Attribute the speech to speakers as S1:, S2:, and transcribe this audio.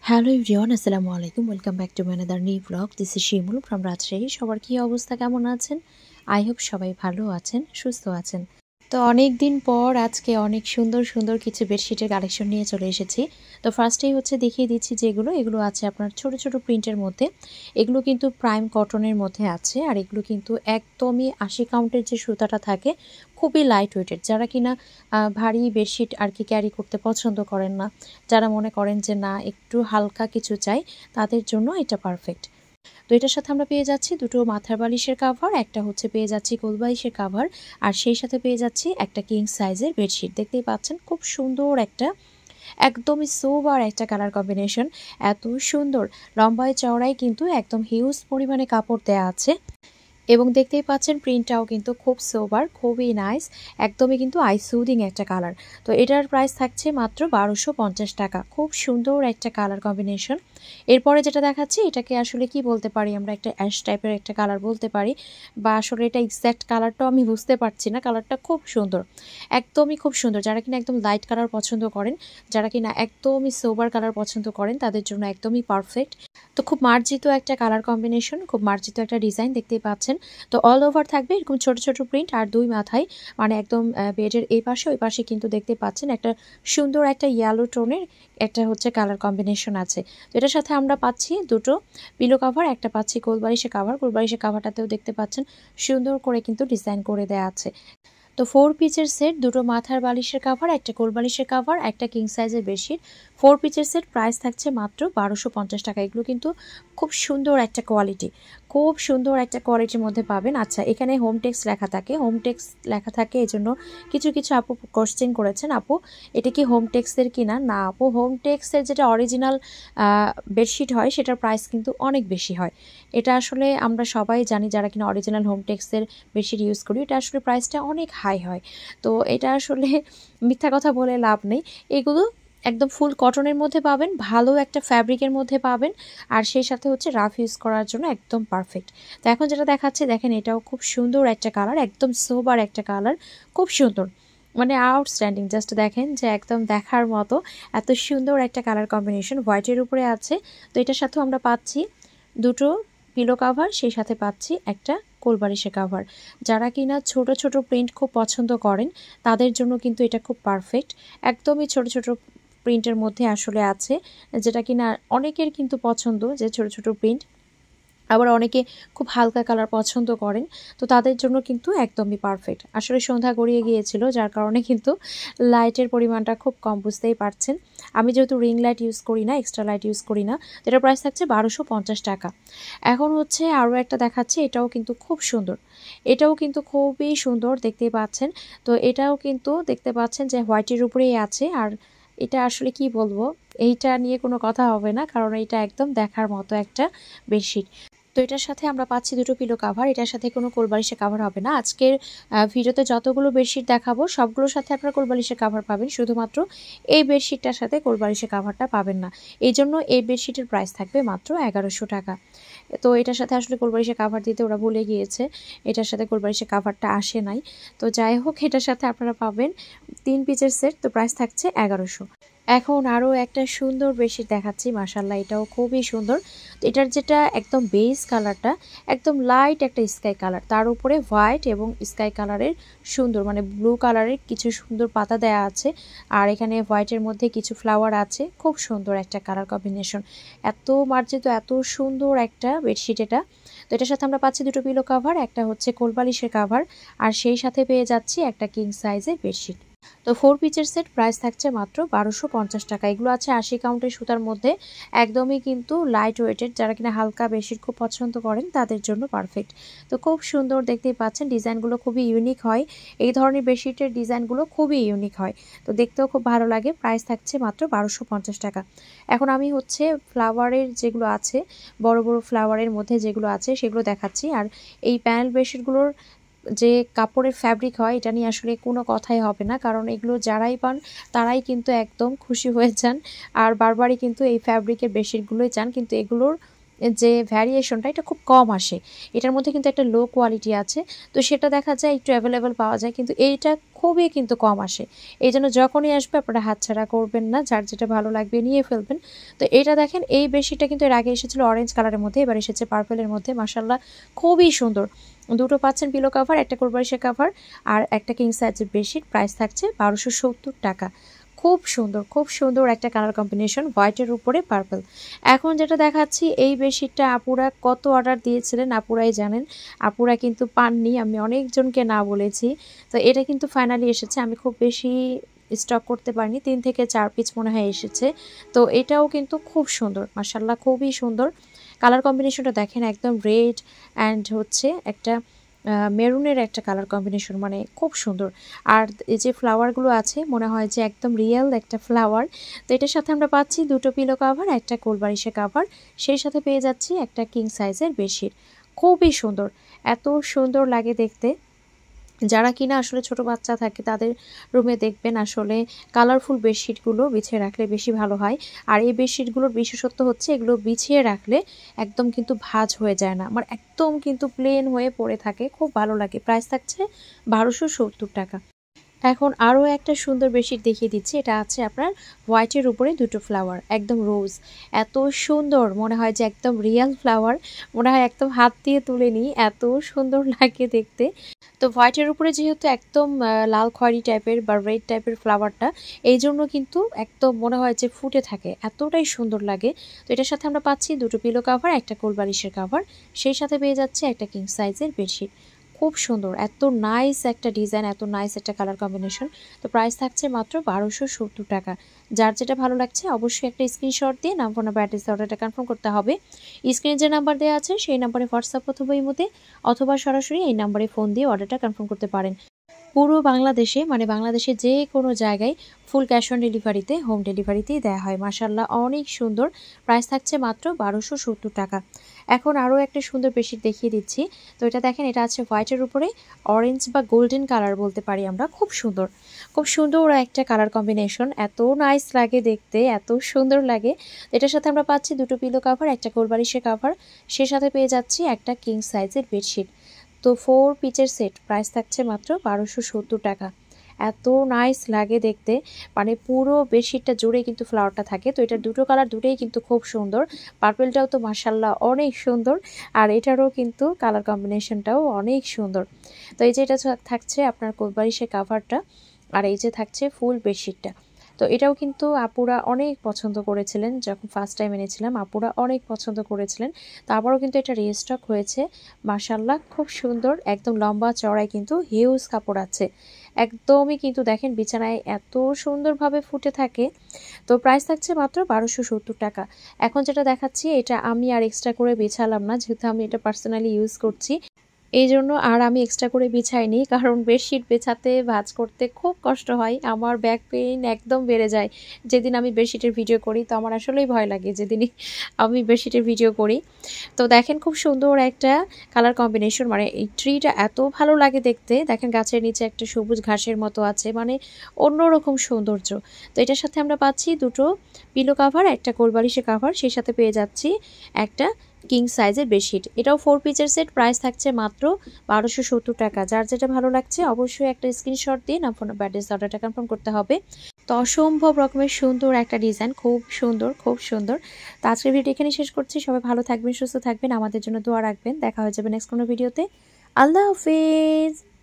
S1: Hello everyone, আসসালামু আলাইকুম। Welcome back to my another new blog. This is Shimul from Rajshahi. সবার কী অবস্থা, কেমন আছেন? আই হোপ সবাই ভালো আছেন, সুস্থ আছেন। তো অনেক দিন পর আজকে অনেক সুন্দর সুন্দর কিছু বেডশিটের কালেকশন নিয়ে চলে এসেছি। তো ফার্স্টেই দেখিয়ে দিচ্ছি এগুলো আছে আপনার ছোট ছোট প্রিন্টের মধ্যে। এগুলো কিন্তু প্রাইম কটনের মধ্যে আছে, আর এগুলো কিন্তু একদমই 80 কাউন্টের যে সুতাটা থাকে, খুবই লাইট ওয়েটেড। যারা কিনা ভারী বেডশিট আর কি ক্যারি করতে পছন্দ করেন না, যারা মনে করেন যে না একটু হালকা কিছু চাই, তাদের জন্য এটা পারফেক্ট। তো এটার সাথে আমরা পেয়ে যাচ্ছি দুটো মাথার বালিশের কাভার, একটা পেয়ে যাচ্ছি কোল বালিশের কাভার, আর সেই সাথে পেয়ে যাচ্ছি একটা কিং সাইজের বেডশিট। দেখতেই পাচ্ছেন খুব সুন্দর একটা, একদমই সোবার একটা কালার কম্বিনেশন। এত সুন্দর লম্বায় চওড়ায় কিন্তু একদম হিউজ পরিমাণে কাপড় দেয়া আছে, এবং দেখতেই পাচ্ছেন প্রিন্টটাও কিন্তু খুব সোবার, খুবই নাইস, একদমই কিন্তু আই সুদিং একটা কালার। তো এটার প্রাইস থাকছে মাত্র 1250 টাকা। খুব সুন্দর একটা কালার কম্বিনেশন। এরপরে যেটা দেখাচ্ছি, এটাকে আসলে কি বলতে পারি আমরা, একটা অ্যাশ টাইপের একটা কালার বলতে পারি, বা আসলে এটা এক্স্যাক্ট কালারটাও আমি বুঝতে পারছি না। কালারটা খুব সুন্দর, একদমই খুব সুন্দর। যারা কিনা একদম লাইট কালার পছন্দ করেন, যারা কিনা একদমই সোবার কালার পছন্দ করেন, তাদের জন্য একদমই পারফেক্ট। তো খুব মার্জিত একটা কালার কম্বিনেশন, খুব মার্জিত একটা ডিজাইন দেখতেই পাচ্ছেন। তো অল ওভার থাকবে এরকম ছোট ছোট প্রিন্ট, আর দুই মাথায় মানে একদম বেডের এই পাশে ওই পাশে কিন্তু দেখতে পাচ্ছেন একটা সুন্দর একটা ইয়েলো টোনের একটা কালার কম্বিনেশন আছে। তো এটার সাথে আমরা পাচ্ছি দুটো পিলো কাভার, একটা পাচ্ছি কোলবালিশের কাভার। কোলবালিশের কাভারটাতেও দেখতে পাচ্ছেন সুন্দর করে কিন্তু ডিজাইন করে দেওয়া আছে। তো 4 পিচের সেট, দুটো মাথার বালিশের কাভার, একটা কোল বালিশের কাভার, একটা কিং সাইজের বেডশিট। 4 পিচের সেট, প্রাইস থাকছে মাত্র 1250 টাকা। এগুলো কিন্তু খুব সুন্দর একটা কোয়ালিটি, খুব সুন্দর একটা কোয়ালিটির মধ্যে পাবেন। আচ্ছা, এখানে হোম টেক্স লেখা থাকে, হোম টেক্স লেখা থাকে এই জন্য কিছু কিছু আপু কোশ্চেন করেছেন, আপু এটা কি হোম টেক্সের কিনা? না আপু, হোম টেক্সের যেটা অরিজিনাল বেডশিট হয় সেটার প্রাইস কিন্তু অনেক বেশি হয়। এটা আসলে আমরা সবাই জানি, যারা কিনা অরিজিনাল হোম টেক্সের বেডশিট ইউজ করি, এটা আসলে প্রাইসটা অনেক হাই হয়। তো এটা আসলে মিথ্যা কথা বলে লাভ নেই। এগুলো একদম ফুল কটনের মধ্যে পাবেন, ভালো একটা ফ্যাব্রিকের মধ্যে পাবেন, আর সেই সাথে রাফ ইউজ করার জন্য একদম পারফেক্ট। তো এখন যেটা দেখাচ্ছে দেখেন, এটাও খুব সুন্দর একটা কালার, একদম সোবার একটা কালার, খুব সুন্দর, মানে আউটস্ট্যান্ডিং। জাস্ট দেখেন যে একদম দেখার মতো এত সুন্দর একটা কালার কম্বিনেশন, হোয়াইটের উপরে আছে। তো এটার সাথেও আমরা পাচ্ছি দুটো পিলো কাভার, সেই সাথে পাচ্ছি একটা কোলবালিশের কাভার। যারা কিনা ছোট ছোট প্রিন্ট খুব পছন্দ করেন, তাদের জন্য কিন্তু এটা খুব পারফেক্ট। একদমই ছোট ছোট প্রিন্টের মধ্যে আসলে আছে, যেটা কিনা অনেকের কিন্তু পছন্দ, যে ছোট ছোট প্রিন্ট। আবার অনেকে খুব হালকা কালার পছন্দ করেন, তো তাদের জন্য কিন্তু একদমই পারফেক্ট। আসলে সন্ধ্যা গড়িয়ে গিয়েছিল, যার কারণে কিন্তু লাইটের পরিমাণটা খুব কম, বুঝতেই পারছেন। আমি যেহেতু রিং লাইট ইউজ করি না, এক্সট্রা লাইট ইউজ করি না, তো এটার প্রাইস থাকছে 1250 টাকা। এখন আরও একটা দেখাচ্ছে, এটাও কিন্তু খুব সুন্দর, এটাও কিন্তু খুবই সুন্দর, দেখতেই পাচ্ছেন। তো এটাও কিন্তু দেখতে পাচ্ছেন যে হোয়াইটের উপরেই আছে, আর এটা আসলে কি বলবো, এইটা নিয়ে কোনো কথা হবে না, কারণ এটা একদম দেখার মতো একটা বেডশিট। তো এটার সাথে আমরা পাচ্ছি দুটো পিলো কাভার, এটার সাথে কোনো কোলবালিশের কাভার হবে না। আজকের ভিডিওতে যতগুলো বেডশিট দেখাবো সবগুলোর সাথে আপনারা কোলবালিশের কাভার পাবেন, শুধুমাত্র এই বেডশিটটার সাথে কোলবালিশের কাভারটা পাবেন না। এই জন্য এই বেডশিটের প্রাইস থাকবে মাত্র 1100 টাকা। তো এটার সাথে আসলে কোলবালিশের কাভার দিতে ওরা ভুলে গিয়েছে, এটার সাথে কোলবালিশের কাভারটা আসে নাই। তো যাই হোক, এটার সাথে আপনারা পাবেন 3 পিসের সেট, তো প্রাইস থাকছে 1100। এখন আরও একটা সুন্দর বেডশিট দেখাচ্ছি, মাশাআল্লাহ এটাও খুবই সুন্দর। তো এটার যেটা একদম বেস কালারটা একদম লাইট একটা স্কাই কালার, তার উপরে হোয়াইট এবং স্কাই কালারের সুন্দর, মানে ব্লু কালারের কিছু সুন্দর পাতা দেয়া আছে, আর এখানে হোয়াইটের মধ্যে কিছু ফ্লাওয়ার আছে। খুব সুন্দর একটা কালার কম্বিনেশন, এত মার্জিত, এত সুন্দর একটা বেডশিট এটা। তো এটার সাথে আমরা পাচ্ছি দুটো পিলো কাভার, একটা কোলবালিশের কাভার, আর সেই সাথে পেয়ে যাচ্ছি একটা কিং সাইজের বেডশিট। তো 4 পিচের সেট, প্রাইস থাকছে মাত্র 1250 টাকা। এগুলো আছে 80 কাউন্টের সুতার মধ্যে, একদমই কিন্তু লাইট ওয়েটেড। যারা কিনা হালকা বেডশিট খুব পছন্দ করেন, তাদের জন্য পারফেক্ট। তো খুব সুন্দর, দেখতেই পাচ্ছেন ডিজাইনগুলো খুবই ইউনিক হয়, এই ধরনের বেডশিটের ডিজাইনগুলো খুবই ইউনিক হয়, তো দেখতেও খুব ভালো লাগে। প্রাইস থাকছে মাত্র 1250 টাকা। এখন আমি ফ্লাওয়ারের যেগুলো আছে, বড় বড় ফ্লাওয়ারের মধ্যে যেগুলো আছে সেগুলো দেখাচ্ছি। আর এই প্যানেল বেডশিটগুলোর যে কাপড়ের ফ্যাব্রিক হয়, এটা নিয়ে আসলে কোনো কথাই হবে না, কারণ এগুলো যারাই পান তারাই কিন্তু একদম খুশি হয়ে যান, আর বারবারই কিন্তু এই ফ্যাব্রিকের বেডশিটগুলোই চান। কিন্তু এগুলোর যে ভ্যারিয়েশনটা এটা খুব কম আসে, এটার মধ্যে কিন্তু একটা লো কোয়ালিটি আছে, তো সেটা দেখা যায় একটু অ্যাভেলেবেল পাওয়া যায়, কিন্তু এইটা খুবই কিন্তু কম আসে। এই জন্য যখনই আসবে আপনারা হাতছাড়া করবেন না, যার যেটা ভালো লাগবে নিয়ে ফেলবেন। তো এটা দেখেন এই বেডশিটটা কিন্তু এর আগে এসেছিল অরেঞ্জ কালারের মধ্যে, এবার এসেছে পার্পেলের মধ্যে। মাশাআল্লাহ খুবই সুন্দর। দুটো পাচ্ছেন পিলো কাভার, একটা কোলবালিশের কাভার আর একটা কিং সাইজের বেডশিট। প্রাইস থাকছে 1270 টাকা। খুব সুন্দর, খুব সুন্দর একটা কালার কম্বিনেশন, হোয়াইটের উপরে পার্পল। এখন যেটা দেখাচ্ছি এই বেডশিটটা আপুরা কত অর্ডার দিয়েছিলেন আপুরাই জানেন, আপুরা কিন্তু পাননি, আমি অনেকজনকে না বলেছি। তো এটা কিন্তু ফাইনালি এসেছে, আমি খুব বেশি স্টক করতে পারিনি, 3 থেকে 4 পিস মনে হয় এসেছে। তো এটাও কিন্তু খুব সুন্দর, মাশাআল্লাহ খুবই সুন্দর। কালার কম্বিনেশনটা দেখেন, একদম রেড অ্যান্ড হচ্ছে একটা মেরুনের একটা কালার কম্বিনেশন, মানে খুব সুন্দর। আর এই যে ফ্লাওয়ারগুলো আছে মনে হয় যে একদম রিয়েল একটা ফ্লাওয়ার। তো এটার সাথে আমরা পাচ্ছি দুটো পিলো কাভার, একটা কোলবালিশের কাভার, সেই সাথে পেয়ে যাচ্ছি একটা কিং সাইজের বেডশিট। খুবই সুন্দর, এত সুন্দর লাগে দেখতে। যারা কিনা আসলে ছোট বাচ্চা থাকে তাদের রুমে দেখবেন আসলে কালারফুল বেডশিটগুলো বিছিয়ে রাখলে বেশি ভালো হয়। আর এই বেডশিটগুলোর বিশেষত্ব হচ্ছে এগুলো বিছিয়ে রাখলে একদম কিন্তু ভাঁজ হয়ে যায় না, আমার একদম কিন্তু প্লেন হয়ে পড়ে থাকে, খুব ভালো লাগে। প্রাইস থাকছে 1270 টাকা। এখন আরও একটা সুন্দর বেডশিট দেখিয়ে দিচ্ছি, এটা আছে আপনার হোয়াইটের উপরে দুটো ফ্লাওয়ার, একদম রোজ, এত সুন্দর, মনে হয় যে একদম রিয়েল ফ্লাওয়ার, মনে হয় একদম হাত দিয়ে তুলে নিই, এত সুন্দর লাগে দেখতে। তো হোয়াইটের উপরে যেহেতু একদম লাল খয়েরি টাইপের বা রেড টাইপের ফ্লাওয়ারটা, এই জন্য কিন্তু একদম মনে হয় যে ফুটে থাকে, এতটাই সুন্দর লাগে। তো এটার সাথে আমরা পাচ্ছি দুটো পিলো কাভার, একটা কোলবালিশের কাভার, সেই সাথে পেয়ে যাচ্ছে একটা কিং সাইজের বেডশিট। খুব সুন্দর, এত নাইস একটা ডিজাইন, এত নাইস একটা কালার কম্বিনেশন। তো প্রাইস থাকছে মাত্র 1270 টাকা। যার যেটা ভালো লাগছে অবশ্যই একটা স্ক্রিনশট দিয়ে নাম, ফোন নাম্বার, অ্যাড্রেস, অর্ডারটা কনফার্ম করতে হবে। স্ক্রিনে যে নাম্বার দেওয়া আছে সেই নাম্বারে হোয়াটসঅ্যাপ অথবা ইমোতে অথবা সরাসরি এই নাম্বারে ফোন দিয়ে অর্ডারটা কনফার্ম করতে পারেন। পুরো বাংলাদেশে, মানে বাংলাদেশের যে কোনো জায়গায় ফুল ক্যাশ অন ডেলিভারিতে, হোম ডেলিভারিতেই দেওয়া হয়। মাশাআল্লাহ অনেক সুন্দর। প্রাইস থাকছে মাত্র 1270 টাকা। এখন আরও একটা সুন্দর বেডশিট দেখিয়ে দিচ্ছি। তো এটা দেখেন, এটা আছে হোয়াইটের উপরে অরেঞ্জ বা গোল্ডেন কালার বলতে পারি আমরা, খুব সুন্দর, খুব সুন্দর একটা কালার কম্বিনেশন, এত নাইস লাগে দেখতে, এত সুন্দর লাগে। এটার সাথে আমরা পাচ্ছি দুটো পিলো কাভার, একটা কোলবালিশের কাভার, সে সাথে পেয়ে যাচ্ছি একটা কিং সাইজের বেডশিট। তো 4 পিচের সেট, প্রাইস থাকছে মাত্র 1270 টাকা। এত নাইস লাগে দেখতে, মানে পুরো বেডশিটটা জুড়ে কিন্তু ফ্লাওয়ারটা থাকে। তো এটার দুটো কালার দুটোই কিন্তু খুব সুন্দর, পার্পেলটাও তো মাশাআল্লাহ অনেক সুন্দর, আর এটারও কিন্তু কালার কম্বিনেশনটাও অনেক সুন্দর। তো এই যে এটা থাকছে আপনার কোলবালিশের কাভারটা, আর এই যে থাকছে ফুল বেডশিটটা। তো এটাও কিন্তু আপুরা অনেক পছন্দ করেছিলেন, যখন ফার্স্ট টাইম এনেছিলাম আপুরা অনেক পছন্দ করেছিলেন। তো আবারও কিন্তু এটা রিস্টক হয়েছে। মাশাআল্লাহ খুব সুন্দর, একদম লম্বা চওড়ায় কিন্তু হিউজ কাপড় আছে, একদমই কিন্তু দেখেন বিছানায় এত সুন্দরভাবে ফুটে থাকে। তো প্রাইস থাকছে মাত্র 1270 টাকা। এখন যেটা দেখাচ্ছি এটা আমি আর এক্সট্রা করে বিছালাম না, যেহেতু আমি এটা পার্সোনালি ইউজ করছি, এই জন্য আর আমি এক্সট্রা করে বিছাইনি, কারণ বেডশিট বেছাতে ভাঁজ করতে খুব কষ্ট হয়, আমার ব্যাক পেইন একদম বেড়ে যায় যেদিন আমি বেডশিটের ভিডিও করি। তো আমার আসলেই ভয় লাগে যেদিনই আমি বেডশিটের ভিডিও করি। তো দেখেন খুব সুন্দর একটা কালার কম্বিনেশন, মানে এই ট্রিটা এত ভালো লাগে দেখতে। দেখেন গাছের নিচে একটা সবুজ ঘাসের মতো আছে, মানে অন্যরকম সৌন্দর্য। তো এটার সাথে আমরা পাচ্ছি দুটো পিলো কাভার, একটা কোলবালিশের কাভার, সেই সাথে পেয়ে যাচ্ছি একটা কিং সাইজের বেডশিট। এটাও 4 পিচের সেট, প্রাইস থাকছে মাত্র 1270 টাকা। যার যেটা ভালো লাগছে অবশ্যই একটা স্ক্রিনশট দিয়ে নাম, ফোন নাম্বার, অ্যাড্রেস, অর্ডারটা কনফার্ম করতে হবে। তো অসম্ভব রকমের সুন্দর একটা ডিজাইন, খুব সুন্দর, খুব সুন্দর। তো আজকের ভিডিও এখানে শেষ করছি। সবাই ভালো থাকবেন, সুস্থ থাকবেন, আমাদের জন্য দোয়া রাখবেন। দেখা হয়ে যাবে নেক্সট কোনো ভিডিওতে। আল্লাহ হাফেজ।